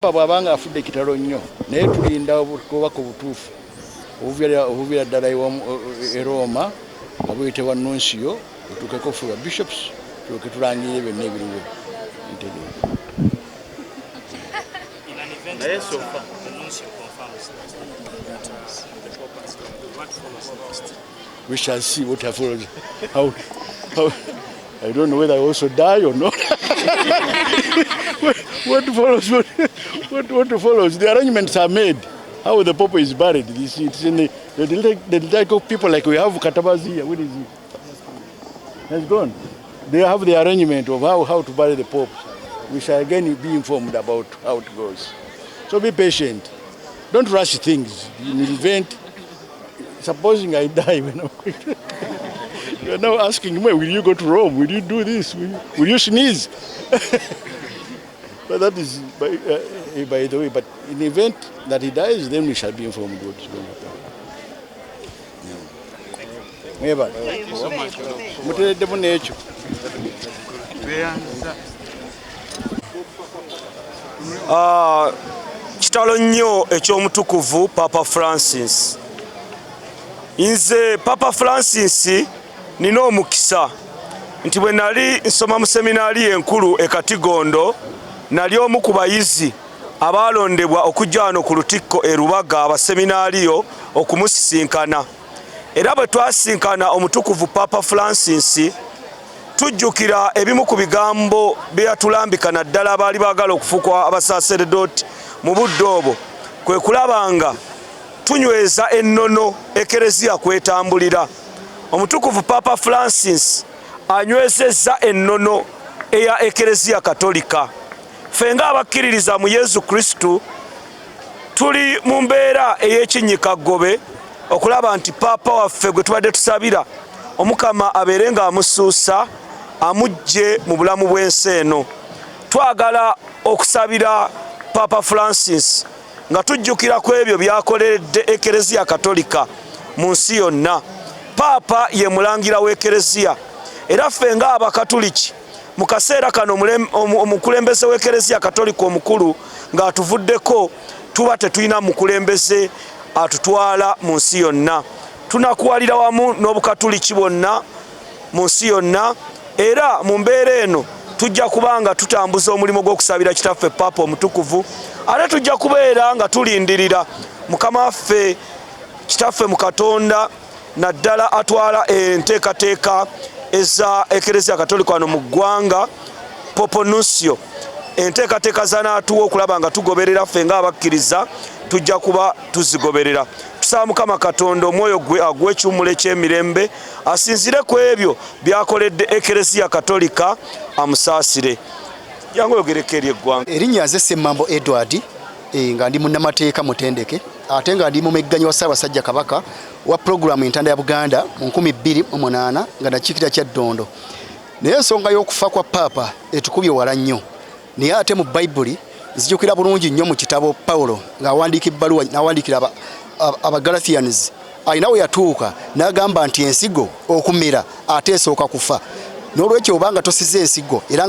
Bwabanga afudde kitalo nnyo naye tulinda obubaka obutuufu obuvira ddala e Roma nga buyitibwa Nuncio otuukeko ffe bishops tulyoke tulangirire byonna ebiriwo naye so far the Nuncio confirms that the Pope has done. What follows next? We shall see what follows. How I don't know whether I also die or not. What follows? What follows? The arrangements are made. How the Pope is buried. It's in the like of people like we have Katabazi here. Where is he? Has gone. They have the arrangement of how to bury the Pope. We shall again be informed about how it goes. So be patient. Don't rush things. In the event, supposing I die when I'm going. You're now asking me, will you go to Rome? Will you do this? Will you sneeze? But that is by the way. But in the event that he dies, then we shall be informed what is going to happen. Thank you so much. Kitalo nnyo eky'omutukuvu Papa Francis. Nze Papa Francis nina omukisa nti bwe nali nsoma mu seminaari enkulu e Katigondo nali omu ku bayizi abalondebwa okujja wano ku Lutikko e Rubaga abaseminaariyo okumusisinkana. Era bwe twasinkana omutukuvu Papa Francis tujjukira ebimu ku bigambo bye yatulambika naddala abaali baagala okufuukwa abasaseredoti mu budde obwo kwe kulabanga tunyweza ennono ekereziya kwetambulira. Omutukuvu Papa Francis anywezezza ennono eya ekereziya katolika. Ffe ng'abakkiririza mu Yesu Kristu tuli mu mbeera ey'ekinnyikagobe okulaba nti Papa waffe gwe tubadde tusabira Omukama abeere ng'amusuusa amugye mu bulamu bw'ensi eno. Twagala okusabira Papa Francis nga tujjukira ku ebyo byakoleredde ekereziya katolika mu nsi yonna. Papa ye mulangira w'ekereziya era ffe ng'Abakatuliki mu kaseera kano omukulembeze w'ekereziya katolika omukulu ng'atuvuddeko tuba tetulina mukulembeze atutwala mu nsi yonna. Tunakuwalira wamu n'Obukatuliki bwonna mu nsi yonna era mu mbeera eno tujja kubanga tutambuza omulimu gw'okusabira kitaffe Papa omutukuvu ate tujja kubeera nga tulindirira Mukama waffe kitaffe mu Katonda naddala atwala enteekateeka eza ekereziya katolika wano mu ggwanga Popo Nuncio. Enteekateeka zanaatuwa okulaba nga tugoberera ffe ng'abakkiriza tujja kuba tuzigoberera. Tusaba Mukama Katonda omwoyo gwe agw'ekiwummulo eky'emirembe asinzire ku ebyo byakoledde ekereziya katolika amusaasire. Jangu oyogereko eri eggwanga. Erinnya nze Ssemambo Edward nga ndi munnamateeka mutendeke ate nga ndi mumegganyi wa Ssaabasajja Kabaka wa programu entanda ya Buganda mu 2008 nga nakiikirira kya Ddondo. Naye ensonga y'okufa kwa Papa etukubye wala nnyo. Naye ate mu Bayibuli nzijukira bulungi nnyo mu kitabo Pawulo ng'awandiika ebbaluwa n'awandiikira Abagalatians alina we yatuuka n'agamba nti ensigo okumera ate esooka kufa. N'olwekyo obanga tosize ensigo era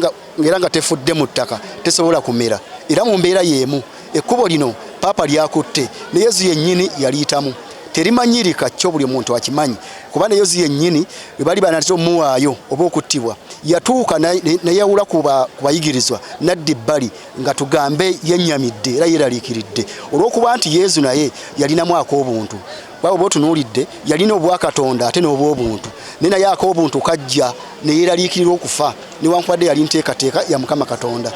nga tefudde mu ttaka tesobola kumera era mu mbeera y'emu. Ekkubo lino Papa lyakutte ne Yesu yennyini yaliyitamu. Terimanyirika kyo buli muntu akimanyi kuba ne Yesu yennyini bwe bali banatyo muwaayo oba okuttibwa yatuuka nayawula ku bayigirizwa nadda ebbali nga tugambe yennyamidde era yeeraliikiridde olw'okuba nti Yesu naye yalinamu ak'obuntu. Bwaba otunuulidde yalina obwakatonda ate n'obw'obuntu naye naye ak'obuntu kajja ne yeeraliikirira okufa newankubadde yali nteekateeka ya Mukama Katonda.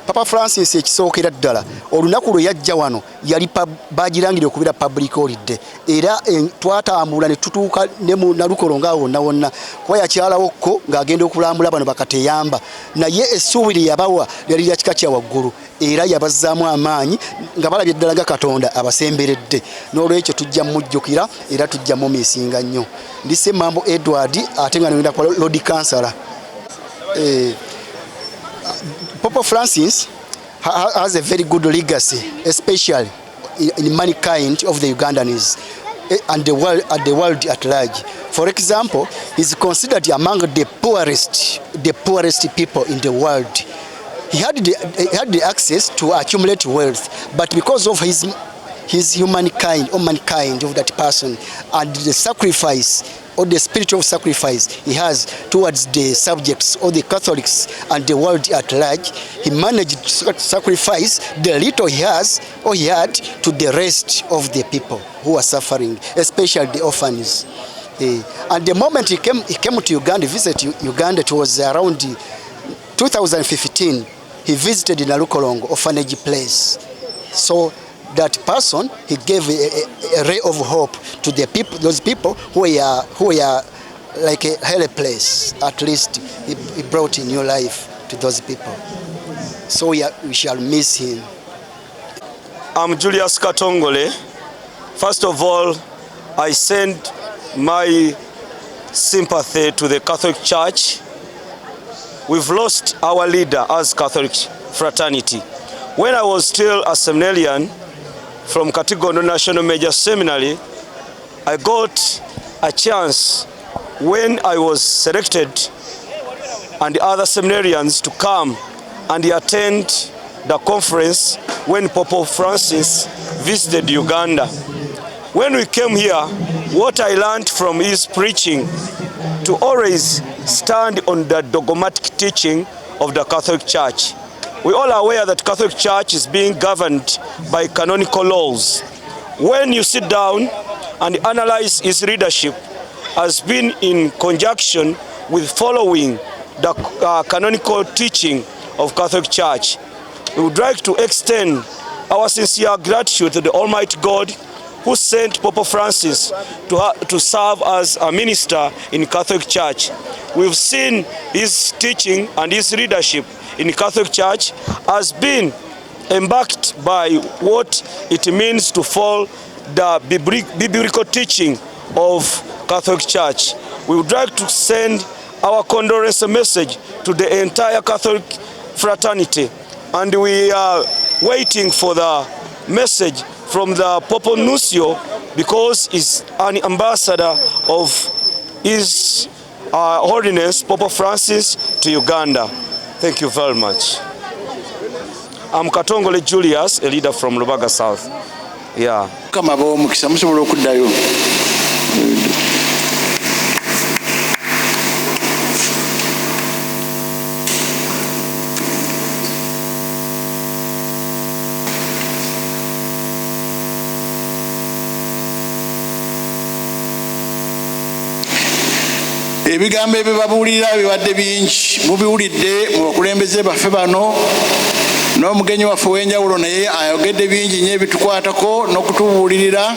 Papa Francis ekisookera ddala olunaku lwe yajja wano yali bagirangire okubeera public holiday era twatambula ne tutuuka ne mu Nalukolo nga wonna wonna kuba yakyalawokko ng'agenda okulambula bano bakateyamba naye essuubi lye yabawa lyali lya kika kya waggulu era yabazzaamu amaanyi nga balabye ddala nga Katonda abasemberedde. N'olwekyo tujja mujjukira era tujja mumiisinga nnyo. Ndi Ssemambo Edward ate nga nenda kwa Lord Councillor. Papa Francis has a very good legacy, especially in mankind of the Ugandans and the world at large. For example, he is considered among the poorest people in the world. he had the access to accumulate wealth, but because of his humankind or mankind of that person and the sacrifice or the spiritual sacrifice he has towards the subjects or the Catholics and the world at large, he managed to sacrifice the little he has or he had to the rest of the people who are suffering, especially the orphans. And the moment he came to Uganda, visited Uganda, it was around 2015. He visited Nalukolongo orphanage place. So that person, he gave a ray of hope to the people, those people who are like a helpless. At least he brought a new life to those people. So we shall miss him. I'm Julius Katongole. First of all, I send my sympathy to the Catholic Church. We've lost our leader as Catholic fraternity. When I was still a seminarian from Katigondo National Major Seminary, I got a chance when I was selected and the other seminarians to come and attend the conference when Pope Francis visited Uganda. When we came here, what I learned from his preaching to always stand on the dogmatic teaching of the Catholic Church. We all are aware that Catholic Church is being governed by canonical laws. When you sit down and analyze his leadership has been in conjunction with following the canonical teaching of Catholic Church. We would like to extend our sincere gratitude to the Almighty God who sent Pope Francis to serve as a minister in Catholic Church. We've seen his teaching and his leadership in Catholic Church has been embarked by what it means to follow the biblical teaching of Catholic Church. We would like to send our condolence message to the entire Catholic fraternity, and we are waiting for the message from the Pope Nuncio because he's an ambassador of His Holiness Pope Francis to Uganda. Thank you very much. I'm Katongole Julius, a leader from Lubaga South. Yeah. Kama bo mukisa musobola okuddayo. Ebigambo ebyo babuulira bibadde bingi, mubiwulidde mu bakulembeze baffe bano n'omugenyi waffe w'enjawulo naye ayogedde bingi nnyo ebitukwatako n'okutubuulirira